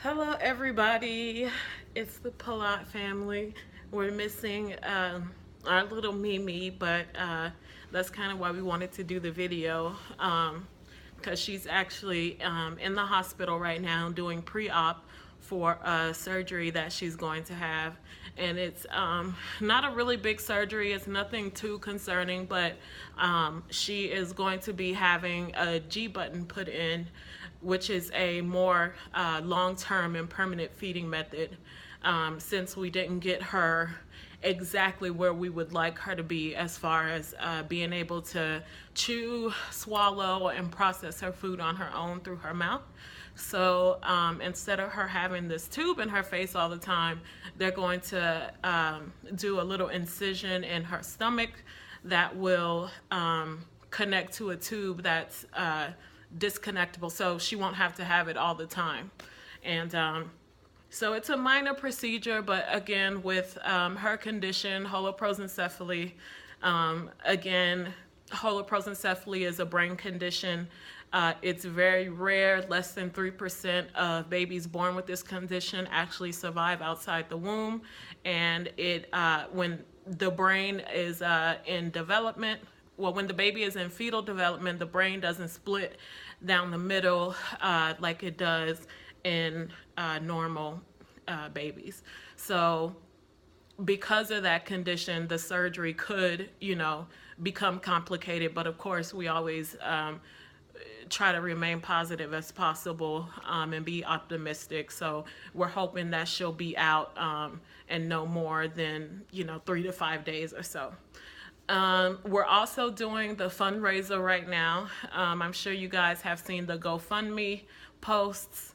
Hello, everybody. It's the Palat family. We're missing our little Mimi, but that's kind of why we wanted to do the video because she's actually in the hospital right now doing pre-op for a surgery that she's going to have. And it's not a really big surgery. It's nothing too concerning, but she is going to be having a G button put in, which is a more long-term and permanent feeding method, since we didn't get her exactly where we would like her to be as far as being able to chew, swallow, and process her food on her own through her mouth. So instead of her having this tube in her face all the time, they're going to do a little incision in her stomach that will connect to a tube that's disconnectable, so she won't have to have it all the time. And so it's a minor procedure, but again, with her condition, holoprosencephaly, again, holoprosencephaly is a brain condition. It's very rare. Less than 3% of babies born with this condition actually survive outside the womb. And when the brain is in development, well, when the baby is in fetal development, the brain doesn't split down the middle like it does in normal babies. So because of that condition, the surgery could, become complicated. But of course, we always try to remain positive as possible and be optimistic. So we're hoping that she'll be out in no more than 3 to 5 days or so. We're also doing the fundraiser right now. I'm sure you guys have seen the GoFundMe posts.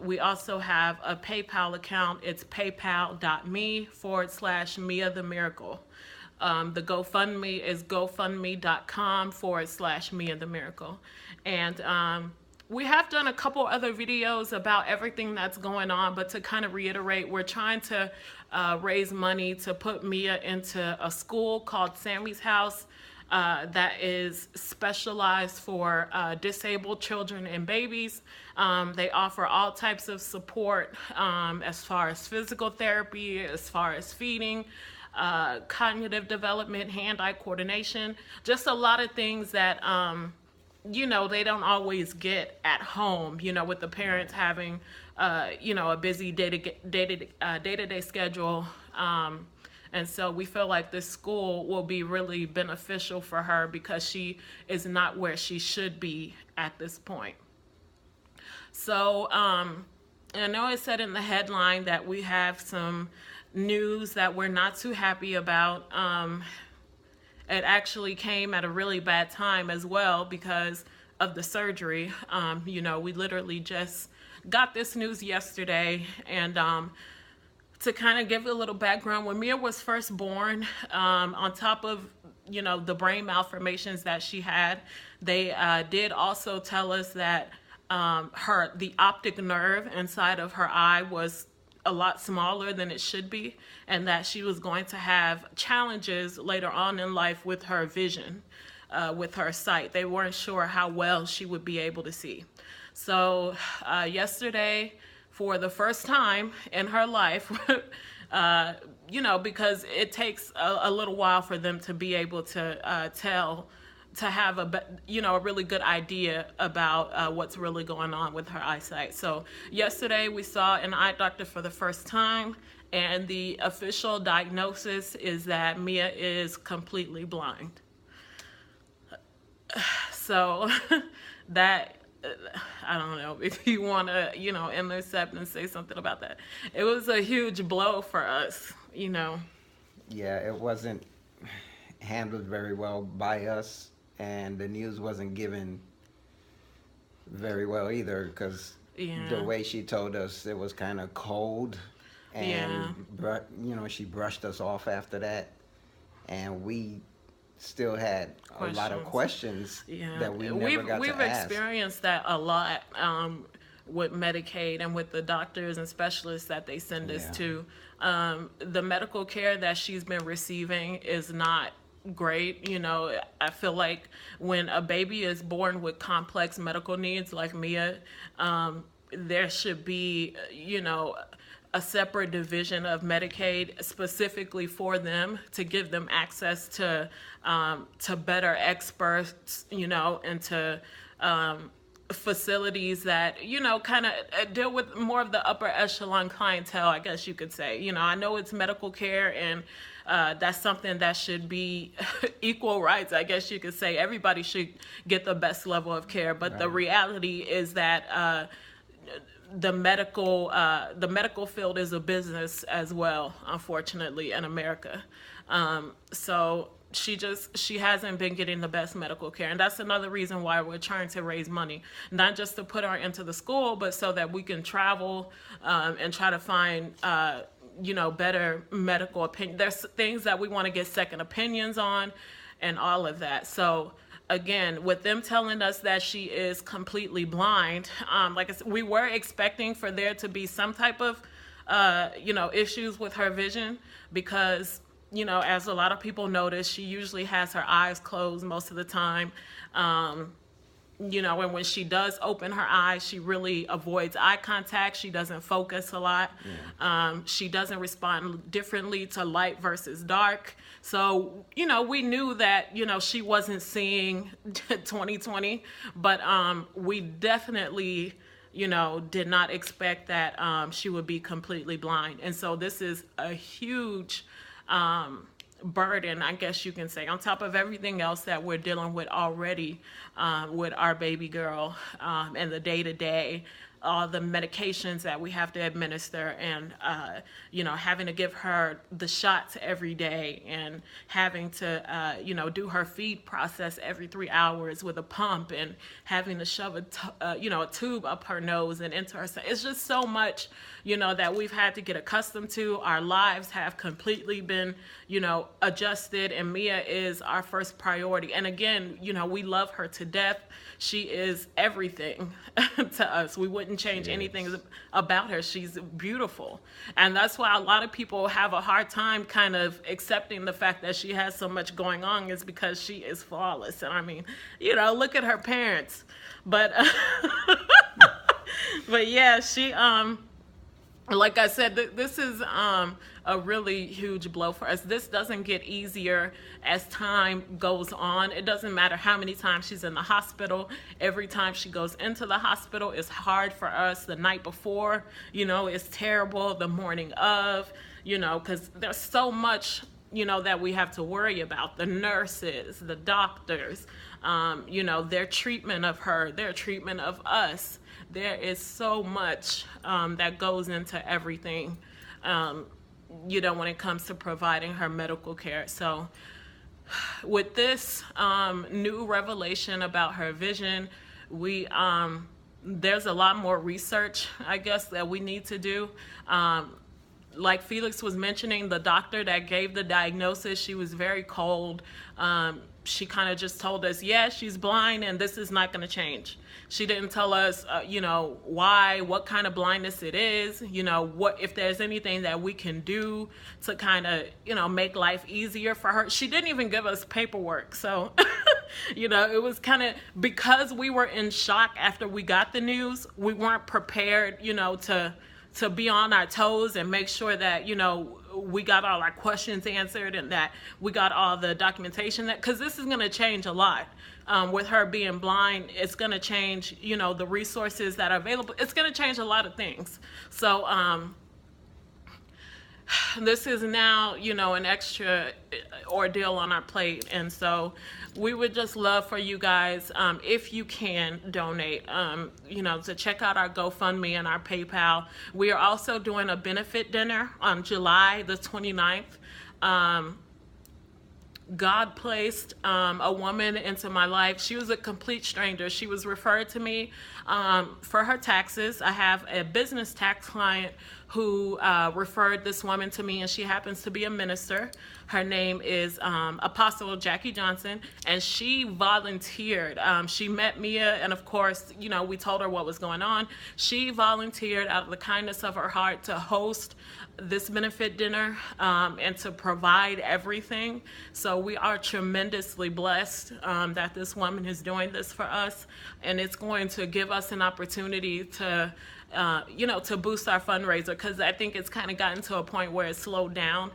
We also have a PayPal account. It's paypal.me/Mia the Miracle. The GoFundMe is gofundme.com/Mia the Miracle. And we have done a couple other videos about everything that's going on, but to kind of reiterate, we're trying to raise money to put Mia into a school called Sammy's House that is specialized for disabled children and babies. They offer all types of support as far as physical therapy, as far as feeding, cognitive development, hand-eye coordination, just a lot of things that they don't always get at home, with the parents having, a busy day-to-day schedule. And so we feel like this school will be really beneficial for her because she is not where she should be at this point. So I know it said in the headline that we have some news that we're not too happy about. It actually came at a really bad time as well because of the surgery. We literally just got this news yesterday. And to kind of give a little background, when Mia was first born, on top of, the brain malformations that she had, they did also tell us that the optic nerve inside of her eye was a lot smaller than it should be, and that she was going to have challenges later on in life with her vision, with her sight. They weren't sure how well she would be able to see. So yesterday, for the first time in her life, because it takes a little while for them to be able to have a really good idea about what's really going on with her eyesight. So yesterday we saw an eye doctor for the first time, and the official diagnosis is that Mia is completely blind. So that, I don't know if you want to, intercept and say something about that. It was a huge blow for us, Yeah, it wasn't handled very well by us, and the news wasn't given very well either, because the way she told us, it was kind of cold, and she brushed us off after that, and we still had a lot of questions that we never got to ask. We've experienced that a lot with Medicaid and with the doctors and specialists that they send us to. The medical care that she's been receiving is not great. I feel like when a baby is born with complex medical needs like Mia, there should be, a separate division of Medicaid specifically for them to give them access to better experts, and to facilities that, kind of deal with more of the upper echelon clientele, I guess you could say. I know it's medical care, and that's something that should be equal rights, I guess you could say. Everybody should get the best level of care, but right. The reality is that the medical field is a business as well, unfortunately, in America. So she hasn't been getting the best medical care, and that's another reason why we're trying to raise money, not just to put her into the school, but so that we can travel and try to find better medical opinion. There's things that we want to get second opinions on and all of that. So again, with them telling us that she is completely blind, like I said, we were expecting for there to be some type of issues with her vision, because as a lot of people notice, she usually has her eyes closed most of the time. And when she does open her eyes, she really avoids eye contact. She doesn't focus a lot. Yeah. She doesn't respond differently to light versus dark. So, we knew that, she wasn't seeing 20/20, but we definitely, did not expect that she would be completely blind. And so this is a huge burden, I guess you can say, on top of everything else that we're dealing with already with our baby girl, and the day-to-day, all the medications that we have to administer, and having to give her the shots every day, and having to do her feed process every 3 hours with a pump, and having to shove a tube up her nose and into her. It's just so much that we've had to get accustomed to. Our lives have completely been adjusted, and Mia is our first priority. And again, we love her to death. She is everything to us. We wouldn't change anything about her. She's beautiful. And that's why a lot of people have a hard time kind of accepting the fact that she has so much going on, is because she is flawless. And I mean, look at her parents. But but yeah, she like I said, this is a really huge blow for us. This doesn't get easier as time goes on. It doesn't matter how many times she's in the hospital. Every time she goes into the hospital is hard for us. The night before, is terrible. The morning of, because there's so much, that we have to worry about. The nurses, the doctors, their treatment of her, their treatment of us. There is so much that goes into everything, when it comes to providing her medical care. So with this new revelation about her vision, there's a lot more research, I guess, that we need to do. Like Felix was mentioning, the doctor that gave the diagnosis, she was very cold. She kind of just told us, yeah, she's blind, and this is not going to change. She didn't tell us, why, what kind of blindness it is, what, if there's anything that we can do to kind of, make life easier for her. She didn't even give us paperwork. So, it was kind of, because we were in shock after we got the news, we weren't prepared, to be on our toes and make sure that, we got all our questions answered, and that we got all the documentation, that, because this is going to change a lot. With her being blind, it's going to change, the resources that are available. It's going to change a lot of things. So this is now, an extra ordeal on our plate. And so we would just love for you guys, if you can donate, to check out our GoFundMe and our PayPal. We are also doing a benefit dinner on July the 29th. God placed a woman into my life. She was a complete stranger. She was referred to me for her taxes. I have a business tax client who referred this woman to me, and she happens to be a minister. Her name is Apostle Jackie Johnson, and she volunteered. She met Mia, and of course, we told her what was going on. She volunteered out of the kindness of her heart to host this benefit dinner and to provide everything. So we are tremendously blessed that this woman is doing this for us, and it's going to give us an opportunity to to boost our fundraiser, because I think it's kind of gotten to a point where it's slowed down.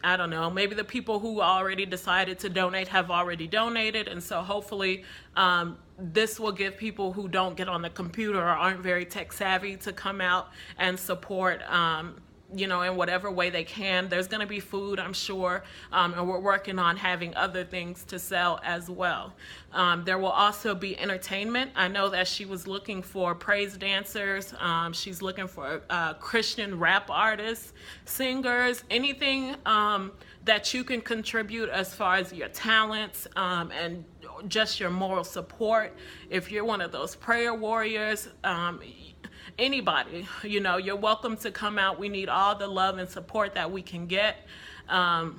I don't know, maybe the people who already decided to donate have already donated, and so hopefully this will give people who don't get on the computer or aren't very tech savvy to come out and support in whatever way they can. There's going to be food, I'm sure, and we're working on having other things to sell as well. There will also be entertainment. I know that she was looking for praise dancers. She's looking for Christian rap artists, singers, anything that you can contribute as far as your talents and just your moral support. If you're one of those prayer warriors, anybody, you're welcome to come out. We need all the love and support that we can get. And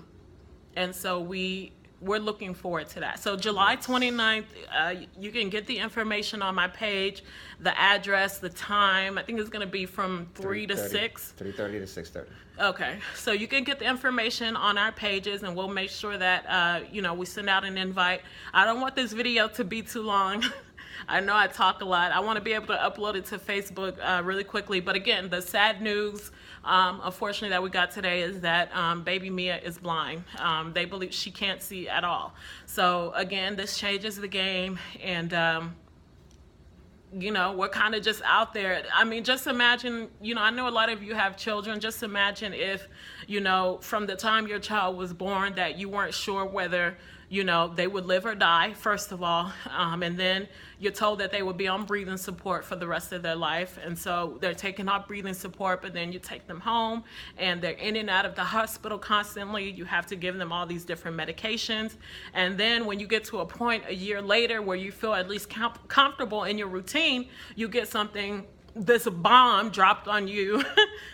so we're looking forward to that. So July 29th, you can get the information on my page, the address, the time. I think it's going to be from 3 to 6. 3:30 to 6:30. Okay, so you can get the information on our pages, and we'll make sure that, we send out an invite. I don't want this video to be too long. I know I talk a lot. I want to be able to upload it to Facebook really quickly. But again, the sad news, unfortunately, that we got today is that baby Mia is blind. They believe she can't see at all. So again, this changes the game. And, we're kind of just out there. I mean, just imagine, I know a lot of you have children. Just imagine if, from the time your child was born that you weren't sure whether, they would live or die, first of all. And then you're told that they would be on breathing support for the rest of their life. And so they're taking off breathing support, but then you take them home and they're in and out of the hospital constantly. You have to give them all these different medications. And then when you get to a point a year later where you feel at least comfortable in your routine, you get this bomb dropped on you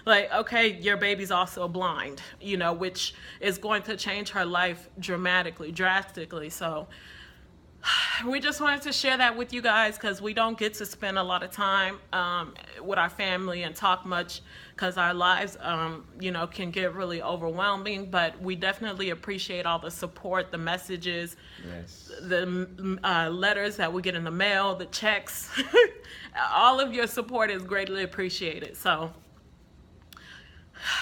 like, okay, your baby's also blind, which is going to change her life drastically. So we just wanted to share that with you guys, because we don't get to spend a lot of time with our family and talk much, because our lives can get really overwhelming. But we definitely appreciate all the support, the messages, yes, the letters that we get in the mail, the checks. All of your support is greatly appreciated. So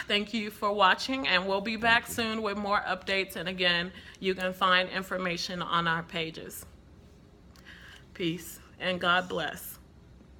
thank you for watching, and we'll be back soon with more updates. And again, you can find information on our pages. Peace and God bless.